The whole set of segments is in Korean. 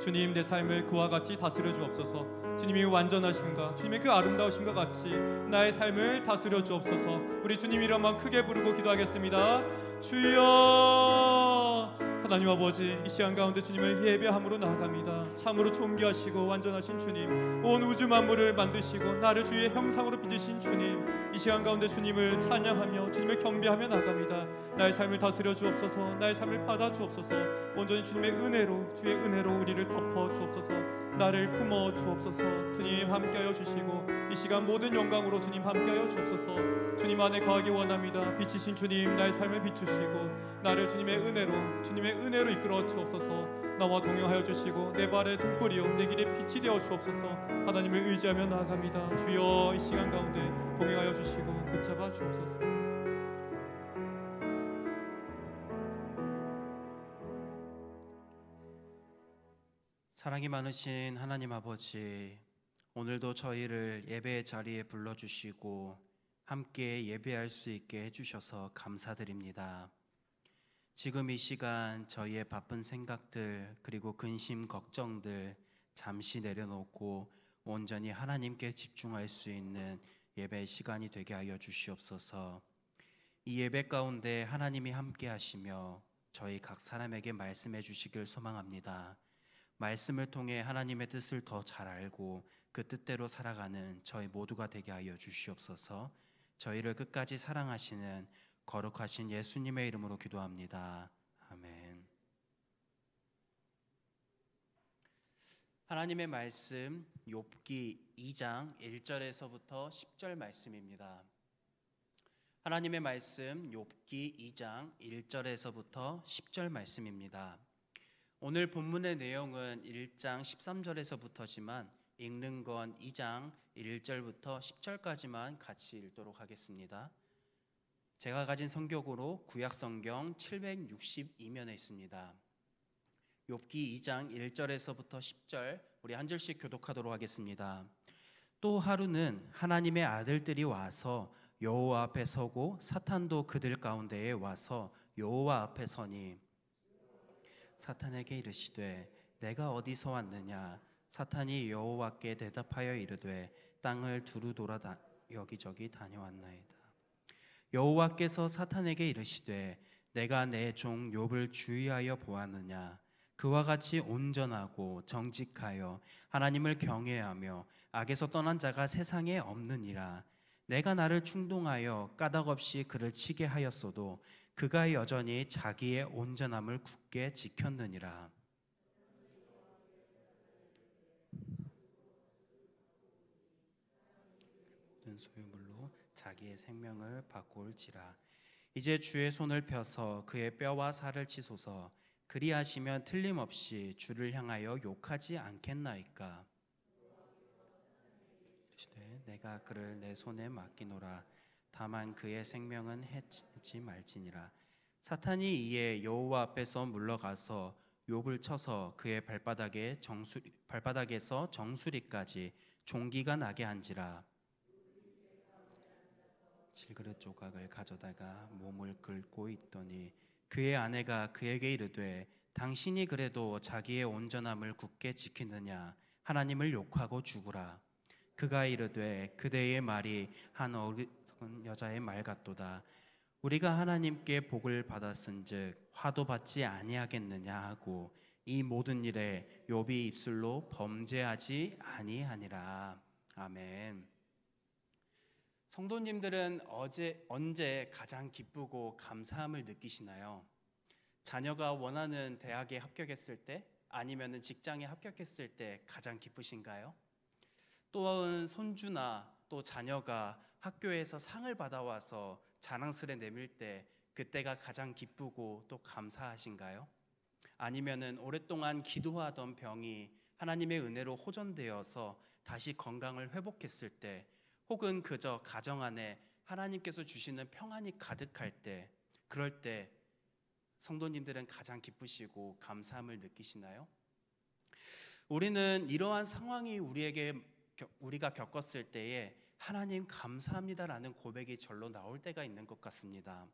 주님, 내 삶을 그와 같이 다스려 주옵소서. 주님이 완전하심과 주님의 그 아름다우심과 같이 나의 삶을 다스려 주옵소서. 우리 주님 이름 한번 크게 부르고 기도하겠습니다. 주여. 하나님 아버지, 이 시간 가운데 주님을 예배함으로 나아갑니다. 참으로 존귀하시고 완전하신 주님, 온 우주 만물을 만드시고 나를 주의 형상으로 빚으신 주님, 이 시간 가운데 주님을 찬양하며 주님을 경배하며 나아갑니다. 나의 삶을 다스려 주옵소서. 나의 삶을 받아 주옵소서. 온전히 주님의 은혜로, 주의 은혜로 우리를 덮어 주옵소서. 나를 품어 주옵소서. 주님 함께하여 주시고 이 시간 모든 영광으로 주님 함께하여 주옵소서. 주님 안에 거하기 원합니다. 빛이신 주님, 나의 삶을 비추시고 나를 주님의 은혜로 이끌어 주옵소서. 나와 동행하여 주시고 내 발의 등불이요 내 길의 빛이 되어 주옵소서. 하나님을 의지하며 나아갑니다. 주여, 이 시간 가운데 동행하여 주시고 붙잡아 주옵소서. 사랑이 많으신 하나님 아버지, 오늘도 저희를 예배의 자리에 불러주시고 함께 예배할 수 있게 해주셔서 감사드립니다. 지금 이 시간 저희의 바쁜 생각들 그리고 근심 걱정들 잠시 내려놓고 온전히 하나님께 집중할 수 있는 예배의 시간이 되게 하여 주시옵소서. 이 예배 가운데 하나님이 함께 하시며 저희 각 사람에게 말씀해 주시길 소망합니다. 말씀을 통해 하나님의 뜻을 더 잘 알고 그 뜻대로 살아가는 저희 모두가 되게 하여 주시옵소서. 저희를 끝까지 사랑하시는 거룩하신 예수님의 이름으로 기도합니다. 아멘. 하나님의 말씀 욥기 2장 1절에서부터 10절 말씀입니다. 하나님의 말씀 욥기 2장 1절에서부터 10절 말씀입니다. 오늘 본문의 내용은 1장 13절에서부터지만 읽는 건 2장 1절부터 10절까지만 같이 읽도록 하겠습니다. 제가 가진 성경으로 구약성경 762면에 있습니다. 욥기 2장 1절에서부터 10절 우리 한 절씩 교독하도록 하겠습니다. 또 하루는 하나님의 아들들이 와서 여호와 앞에 서고 사탄도 그들 가운데에 와서 여호와 앞에 서니 사탄에게 이르시되 내가 어디서 왔느냐. 사탄이 여호와께 대답하여 이르되 땅을 두루 돌아 여기저기 다녀왔나이다. 여호와께서 사탄에게 이르시되 내가 내 종 욥을 주의하여 보았느냐. 그와 같이 온전하고 정직하여 하나님을 경외하며 악에서 떠난 자가 세상에 없느니라. 내가 나를 충동하여 까닭없이 그를 치게 하였어도 그가 여전히 자기의 온전함을 굳게 지켰느니라. 모든 소유물로 자기의 생명을 바꿀지라. 이제 주의 손을 펴서 그의 뼈와 살을 치소서. 그리하시면 틀림없이 주를 향하여 욕하지 않겠나이까. 내가 그를 내 손에 맡기노라. 다만 그의 생명은 해치지 말지니라. 사탄이 이에 여호와 앞에서 물러가서 욥을 쳐서 그의 발바닥에서 정수리까지 종기가 나게 한지라. 질그릇 조각을 가져다가 몸을 긁고 있더니 그의 아내가 그에게 이르되 당신이 그래도 자기의 온전함을 굳게 지키느냐. 하나님을 욕하고 죽으라. 그가 이르되 그대의 말이 한 어린 여자의 말 같도다. 우리가 하나님께 복을 받았은즉 화도 받지 아니하겠느냐 하고 이 모든 일에 욥이 입술로 범죄하지 아니하니라. 아멘. 성도님들은 언제 가장 기쁘고 감사함을 느끼시나요? 자녀가 원하는 대학에 합격했을 때, 아니면 직장에 합격했을 때 가장 기쁘신가요? 또한 손주나 또 자녀가 학교에서 상을 받아와서 자랑스레 내밀 때 그때가 가장 기쁘고 또 감사하신가요? 아니면은 오랫동안 기도하던 병이 하나님의 은혜로 호전되어서 다시 건강을 회복했을 때, 혹은 그저 가정 안에 하나님께서 주시는 평안이 가득할 때, 그럴 때 성도님들은 가장 기쁘시고 감사함을 느끼시나요? 우리는 이러한 상황이 우리가 겪었을 때에 하나님 감사합니다라는 고백이 절로 나올 때가 있는 것 같습니다.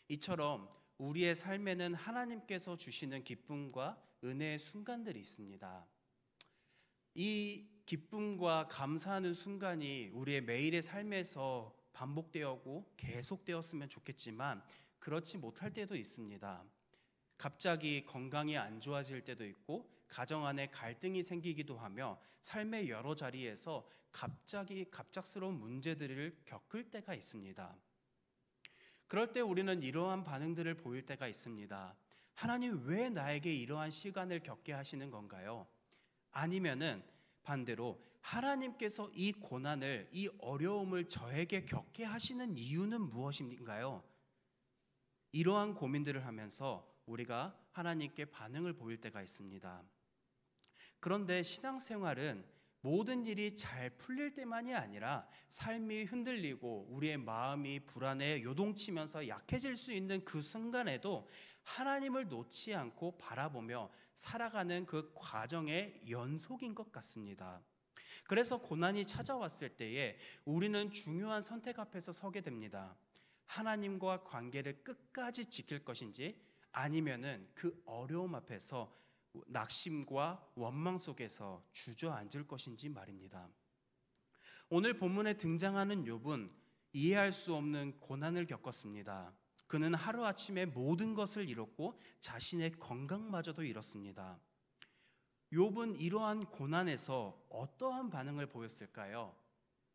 이처럼 우리의 삶에는 하나님께서 주시는 기쁨과 은혜의 순간들이 있습니다. 이 기쁨과 감사하는 순간이 우리의 매일의 삶에서 반복되었고 계속되었으면 좋겠지만 그렇지 못할 때도 있습니다. 갑자기 건강이 안 좋아질 때도 있고 가정 안에 갈등이 생기기도 하며 삶의 여러 자리에서 갑자기 갑작스러운 문제들을 겪을 때가 있습니다. 그럴 때 우리는 이러한 반응들을 보일 때가 있습니다. 하나님 왜 나에게 이러한 시간을 겪게 하시는 건가요? 아니면은 반대로 하나님께서 이 고난을, 이 어려움을 저에게 겪게 하시는 이유는 무엇인가요? 이러한 고민들을 하면서 우리가 하나님께 반응을 보일 때가 있습니다. 그런데 신앙생활은 모든 일이 잘 풀릴 때만이 아니라 삶이 흔들리고 우리의 마음이 불안에 요동치면서 약해질 수 있는 그 순간에도 하나님을 놓지 않고 바라보며 살아가는 그 과정의 연속인 것 같습니다. 그래서 고난이 찾아왔을 때에 우리는 중요한 선택 앞에서 서게 됩니다. 하나님과 관계를 끝까지 지킬 것인지 아니면은 그 어려움 앞에서 낙심과 원망 속에서 주저앉을 것인지 말입니다. 오늘 본문에 등장하는 욥은 이해할 수 없는 고난을 겪었습니다. 그는 하루아침에 모든 것을 잃었고 자신의 건강마저도 잃었습니다. 욥은 이러한 고난에서 어떠한 반응을 보였을까요?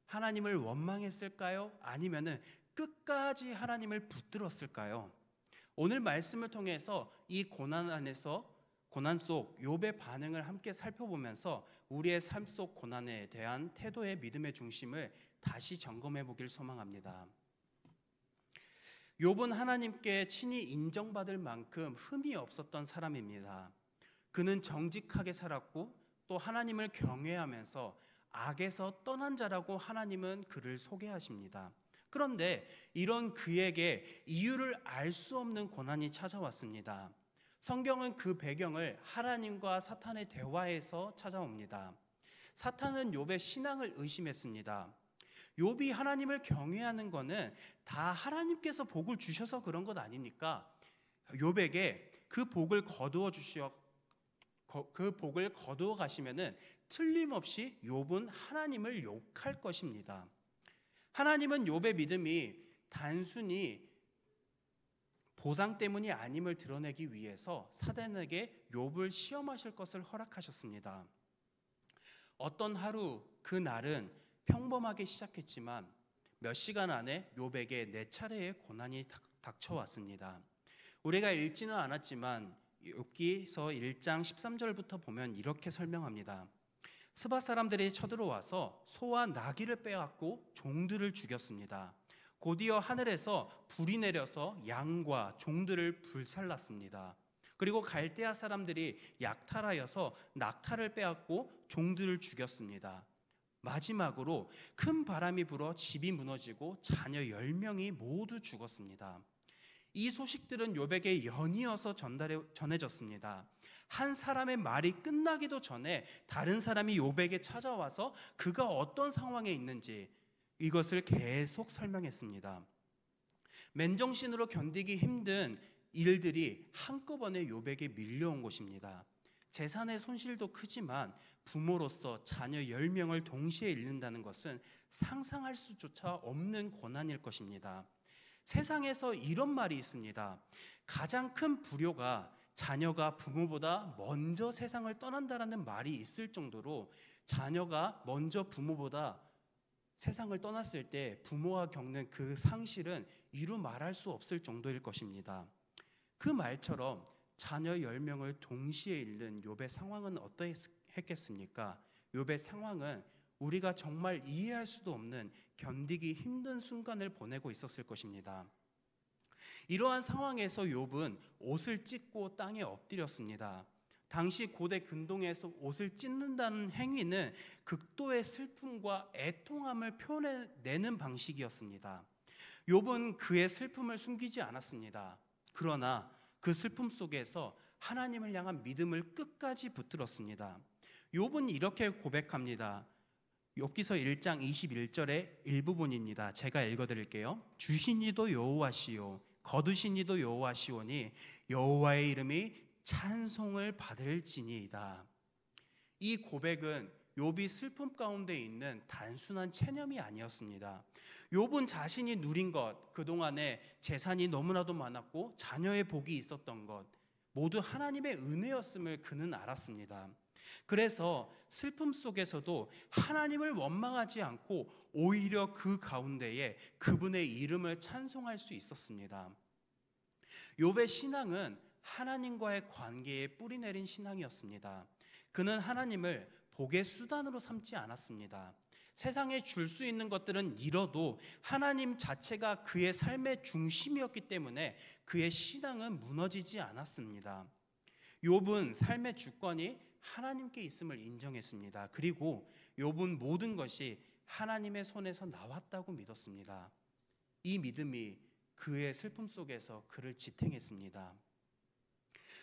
하나님을 원망했을까요? 아니면은 끝까지 하나님을 붙들었을까요? 오늘 말씀을 통해서 이 고난 속 욥의 반응을 함께 살펴보면서 우리의 삶 속 고난에 대한 태도의 믿음의 중심을 다시 점검해 보길 소망합니다. 욥은 하나님께 친히 인정받을 만큼 흠이 없었던 사람입니다. 그는 정직하게 살았고 또 하나님을 경외하면서 악에서 떠난 자라고 하나님은 그를 소개하십니다. 그런데 이런 그에게 이유를 알 수 없는 고난이 찾아왔습니다. 성경은 그 배경을 하나님과 사탄의 대화에서 찾아옵니다. 사탄은 욥의 신앙을 의심했습니다. 욥이 하나님을 경외하는 것은 다 하나님께서 복을 주셔서 그런 것 아닙니까? 욥에게 그 복을 거두어 가시면은 틀림없이 욥은 하나님을 욕할 것입니다. 하나님은 욥의 믿음이 단순히 보상 때문이 아님을 드러내기 위해서 사단에게 욥을 시험하실 것을 허락하셨습니다. 어떤 하루 그 날은 평범하게 시작했지만 몇 시간 안에 욥에게 4차례의 고난이 닥쳐왔습니다. 우리가 읽지는 않았지만 욥기서 1장 13절부터 보면 이렇게 설명합니다. 스바 사람들이 쳐들어와서 소와 나귀를 빼앗고 종들을 죽였습니다. 곧이어 하늘에서 불이 내려서 양과 종들을 불살랐습니다. 그리고 갈대아 사람들이 약탈하여서 낙타를 빼앗고 종들을 죽였습니다. 마지막으로 큰 바람이 불어 집이 무너지고 자녀 10명이 모두 죽었습니다. 이 소식들은 욥에게 연이어서 전해졌습니다. 한 사람의 말이 끝나기도 전에 다른 사람이 욥에게 찾아와서 그가 어떤 상황에 있는지 이것을 계속 설명했습니다. 맨정신으로 견디기 힘든 일들이 한꺼번에 욥에게 밀려온 것입니다. 재산의 손실도 크지만 부모로서 자녀 10명을 동시에 잃는다는 것은 상상할 수조차 없는 고난일 것입니다. 세상에서 이런 말이 있습니다. 가장 큰 불효가 자녀가 부모보다 먼저 세상을 떠난다라는 말이 있을 정도로 자녀가 먼저 부모보다 세상을 떠났을 때 부모가 겪는 그 상실은 이루 말할 수 없을 정도일 것입니다. 그 말처럼 자녀 10명을 동시에 잃는 욥의 상황은 어떠했겠습니까? 욥의 상황은 우리가 정말 이해할 수도 없는 견디기 힘든 순간을 보내고 있었을 것입니다. 이러한 상황에서 욥은 옷을 찢고 땅에 엎드렸습니다. 당시 고대 근동에서 옷을 찢는다는 행위는 극도의 슬픔과 애통함을 표현해내는 방식이었습니다. 욥은 그의 슬픔을 숨기지 않았습니다. 그러나 그 슬픔 속에서 하나님을 향한 믿음을 끝까지 붙들었습니다. 욥은 이렇게 고백합니다. 욥기서 1장 21절의 일부분입니다. 제가 읽어드릴게요. 주신 이도 여호와시요 거두신 이도 여호와시오니 여호와의 이름이 찬송을 받을지니이다. 이 고백은 욥이 슬픔 가운데 있는 단순한 체념이 아니었습니다. 욥은 자신이 누린 것, 그동안에 재산이 너무나도 많았고 자녀의 복이 있었던 것, 모두 하나님의 은혜였음을 그는 알았습니다. 그래서 슬픔 속에서도 하나님을 원망하지 않고 오히려 그 가운데에 그분의 이름을 찬송할 수 있었습니다. 욥의 신앙은 하나님과의 관계에 뿌리내린 신앙이었습니다. 그는 하나님을 복의 수단으로 삼지 않았습니다. 세상에 줄 수 있는 것들은 잃어도 하나님 자체가 그의 삶의 중심이었기 때문에 그의 신앙은 무너지지 않았습니다. 욥은 삶의 주권이 하나님께 있음을 인정했습니다. 그리고 욥은 모든 것이 하나님의 손에서 나왔다고 믿었습니다. 이 믿음이 그의 슬픔 속에서 그를 지탱했습니다.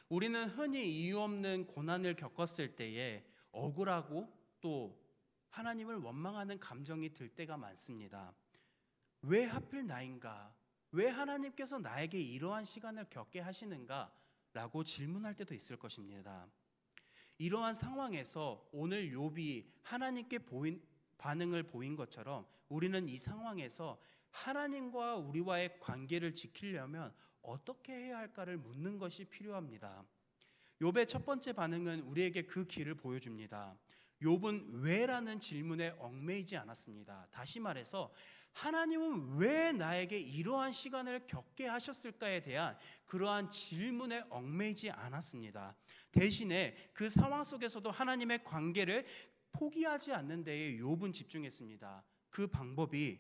우리는 흔히 이유 없는 고난을 겪었을 때에 억울하고 또 하나님을 원망하는 감정이 들 때가 많습니다. 왜 하필 나인가? 왜 하나님께서 나에게 이러한 시간을 겪게 하시는가? 라고 질문할 때도 있을 것입니다. 이러한 상황에서 오늘 욥이 하나님께 반응을 보인 것처럼 우리는 이 상황에서 하나님과 우리와의 관계를 지키려면 어떻게 해야 할까를 묻는 것이 필요합니다. 욥의 첫 번째 반응은 우리에게 그 길을 보여줍니다. 욥은 왜라는 질문에 얽매이지 않았습니다. 다시 말해서 하나님은 왜 나에게 이러한 시간을 겪게 하셨을까에 대한 그러한 질문에 얽매이지 않았습니다. 대신에 그 상황 속에서도 하나님의 관계를 포기하지 않는 데에 욥은 집중했습니다. 그 방법이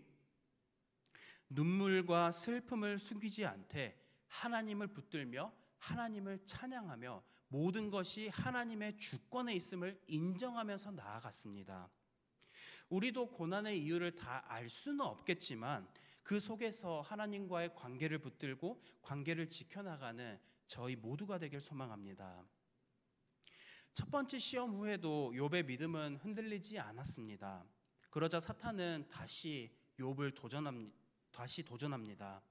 눈물과 슬픔을 숨기지 않되 하나님을 붙들며 하나님을 찬양하며 모든 것이 하나님의 주권에 있음을 인정하면서 나아갔습니다. 우리도 고난의 이유를 다 알 수는 없겠지만 그 속에서 하나님과의 관계를 붙들고 관계를 지켜나가는 저희 모두가 되길 소망합니다. 첫 번째 시험 후에도 욥의 믿음은 흔들리지 않았습니다. 그러자 사탄은 다시 욥을 도전합니다.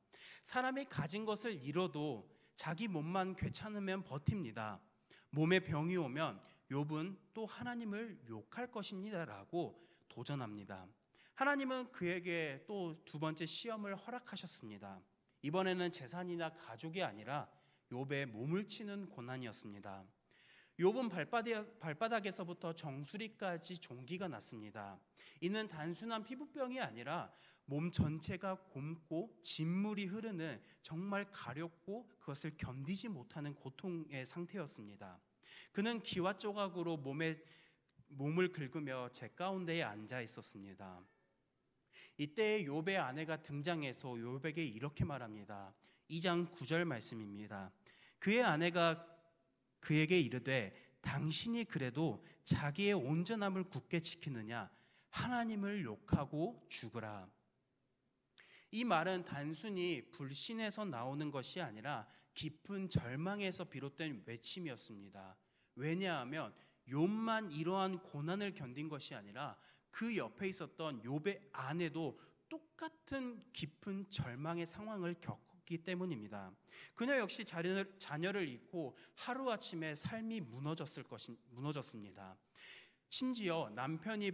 사람이 가진 것을 잃어도 자기 몸만 괜찮으면 버팁니다. 몸에 병이 오면 욥은 또 하나님을 욕할 것입니다라고 도전합니다. 하나님은 그에게 또 두 번째 시험을 허락하셨습니다. 이번에는 재산이나 가족이 아니라 욥의 몸을 치는 고난이었습니다. 욥은 발바닥에서부터 정수리까지 종기가 났습니다. 이는 단순한 피부병이 아니라 몸 전체가 곪고 진물이 흐르는 정말 가렵고 그것을 견디지 못하는 고통의 상태였습니다. 그는 기와 조각으로 몸을 긁으며 제 가운데에 앉아 있었습니다. 이때 욥의 아내가 등장해서 욥에게 이렇게 말합니다. 2장 9절 말씀입니다. 그의 아내가 그에게 이르되 당신이 그래도 자기의 온전함을 굳게 지키느냐? 하나님을 욕하고 죽으라. 이 말은 단순히 불신에서 나오는 것이 아니라 깊은 절망에서 비롯된 외침이었습니다. 왜냐하면 욥만 이러한 고난을 견딘 것이 아니라 그 옆에 있었던 욥의 아내도 똑같은 깊은 절망의 상황을 겪었기 때문입니다. 그녀 역시 자녀를 잃고 하루아침에 삶이 무너졌습니다. 심지어 남편의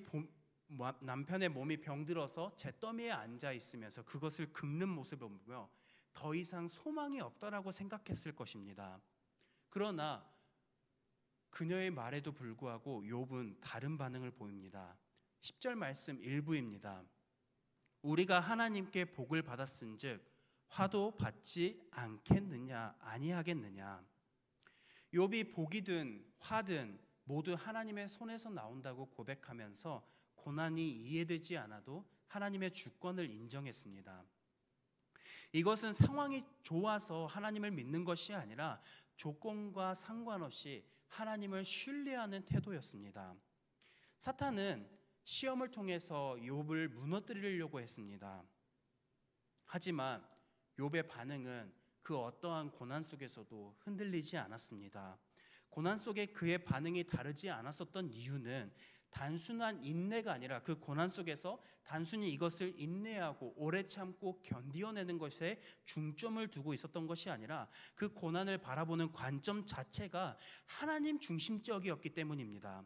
몸이 병들어서 잿더미에 앉아 있으면서 그것을 긁는 모습을 보며 더 이상 소망이 없다라고 생각했을 것입니다. 그러나 그녀의 말에도 불구하고 욥은 다른 반응을 보입니다. 10절 말씀 일부입니다. 우리가 하나님께 복을 받았은즉 화도 받지 않겠느냐 아니하겠느냐. 욥이 복이든 화든 모두 하나님의 손에서 나온다고 고백하면서 고난이 이해되지 않아도 하나님의 주권을 인정했습니다. 이것은 상황이 좋아서 하나님을 믿는 것이 아니라 조건과 상관없이 하나님을 신뢰하는 태도였습니다. 사탄은 시험을 통해서 욥을 무너뜨리려고 했습니다. 하지만 욥의 반응은 그 어떠한 고난 속에서도 흔들리지 않았습니다. 고난 속에 그의 반응이 다르지 않았었던 이유는 단순한 인내가 아니라 그 고난 속에서 단순히 이것을 인내하고 오래 참고 견디어내는 것에 중점을 두고 있었던 것이 아니라 그 고난을 바라보는 관점 자체가 하나님 중심적이었기 때문입니다.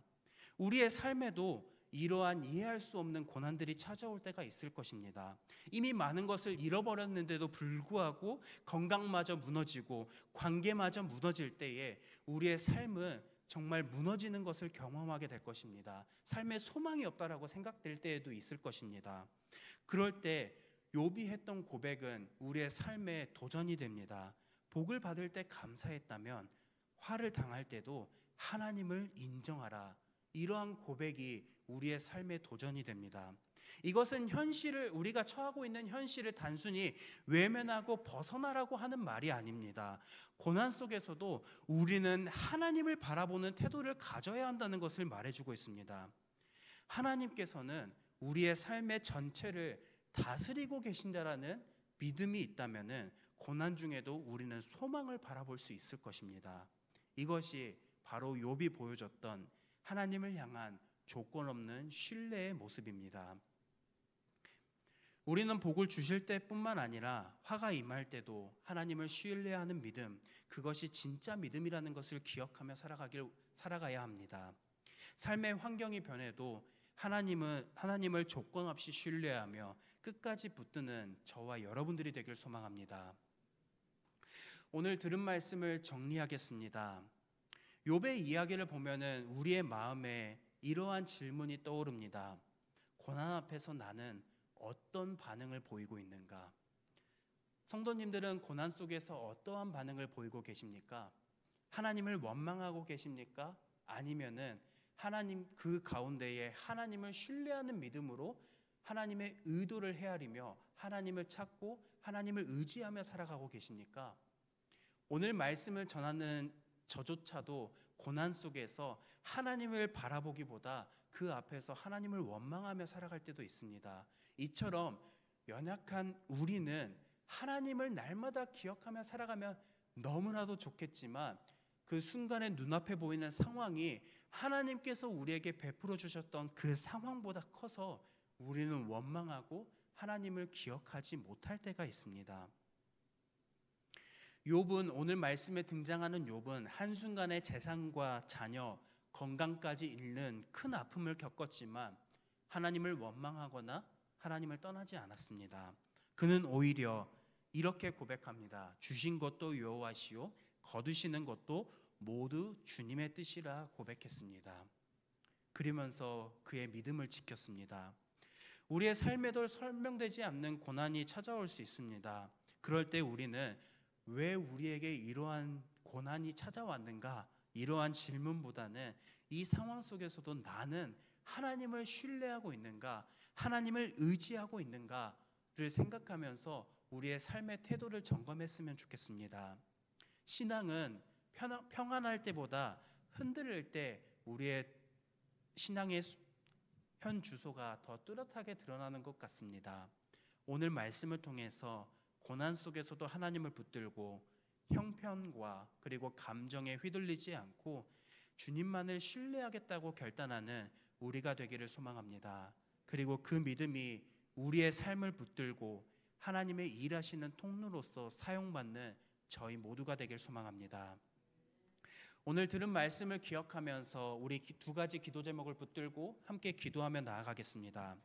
우리의 삶에도 이러한 이해할 수 없는 고난들이 찾아올 때가 있을 것입니다. 이미 많은 것을 잃어버렸는데도 불구하고 건강마저 무너지고 관계마저 무너질 때에 우리의 삶은 정말 무너지는 것을 경험하게 될 것입니다. 삶에 소망이 없다라고 생각될 때에도 있을 것입니다. 그럴 때 욥이 했던 고백은 우리의 삶의 도전이 됩니다. 복을 받을 때 감사했다면 화를 당할 때도 하나님을 인정하라. 이러한 고백이 우리의 삶의 도전이 됩니다. 이것은 우리가 처하고 있는 현실을 단순히 외면하고 벗어나라고 하는 말이 아닙니다. 고난 속에서도 우리는 하나님을 바라보는 태도를 가져야 한다는 것을 말해주고 있습니다. 하나님께서는 우리의 삶의 전체를 다스리고 계신다라는 믿음이 있다면 고난 중에도 우리는 소망을 바라볼 수 있을 것입니다. 이것이 바로 욥이 보여줬던 하나님을 향한 조건 없는 신뢰의 모습입니다. 우리는 복을 주실 때뿐만 아니라 화가 임할 때도 하나님을 신뢰하는 믿음, 그것이 진짜 믿음이라는 것을 기억하며 살아가야 합니다. 삶의 환경이 변해도 하나님을 조건 없이 신뢰하며 끝까지 붙드는 저와 여러분들이 되길 소망합니다. 오늘 들은 말씀을 정리하겠습니다. 욥의 이야기를 보면은 우리의 마음에 이러한 질문이 떠오릅니다. 고난 앞에서 나는 어떤 반응을 보이고 있는가? 성도님들은 고난 속에서 어떠한 반응을 보이고 계십니까? 하나님을 원망하고 계십니까? 아니면은 하나님 그 가운데에 하나님을 신뢰하는 믿음으로 하나님의 의도를 헤아리며 하나님을 찾고 하나님을 의지하며 살아가고 계십니까? 오늘 말씀을 전하는 저조차도 고난 속에서 하나님을 바라보기보다 그 앞에서 하나님을 원망하며 살아갈 때도 있습니다. 이처럼 연약한 우리는 하나님을 날마다 기억하며 살아가면 너무나도 좋겠지만 그 순간에 눈앞에 보이는 상황이 하나님께서 우리에게 베풀어 주셨던 그 상황보다 커서 우리는 원망하고 하나님을 기억하지 못할 때가 있습니다. 욥은 오늘 말씀에 등장하는 욥은 한순간에 재산과 자녀, 건강까지 잃는 큰 아픔을 겪었지만 하나님을 원망하거나 하나님을 떠나지 않았습니다. 그는 오히려 이렇게 고백합니다. 주신 것도 여호와시요 거두시는 것도 모두 주님의 뜻이라 고백했습니다. 그러면서 그의 믿음을 지켰습니다. 우리의 삶에도 설명되지 않는 고난이 찾아올 수 있습니다. 그럴 때 우리는 왜 우리에게 이러한 고난이 찾아왔는가? 이러한 질문보다는 이 상황 속에서도 나는 하나님을 신뢰하고 있는가? 하나님을 의지하고 있는가를 생각하면서 우리의 삶의 태도를 점검했으면 좋겠습니다. 신앙은 평안할 때보다 흔들릴 때 우리의 신앙의 현 주소가 더 뚜렷하게 드러나는 것 같습니다. 오늘 말씀을 통해서 고난 속에서도 하나님을 붙들고 형편과 그리고 감정에 휘둘리지 않고 주님만을 신뢰하겠다고 결단하는 우리가 되기를 소망합니다. 그리고 그 믿음이 우리의 삶을 붙들고 하나님의 일하시는 통로로서 사용받는 저희 모두가 되길 소망합니다. 오늘 들은 말씀을 기억하면서 우리 두 가지 기도 제목을 붙들고 함께 기도하며 나아가겠습니다.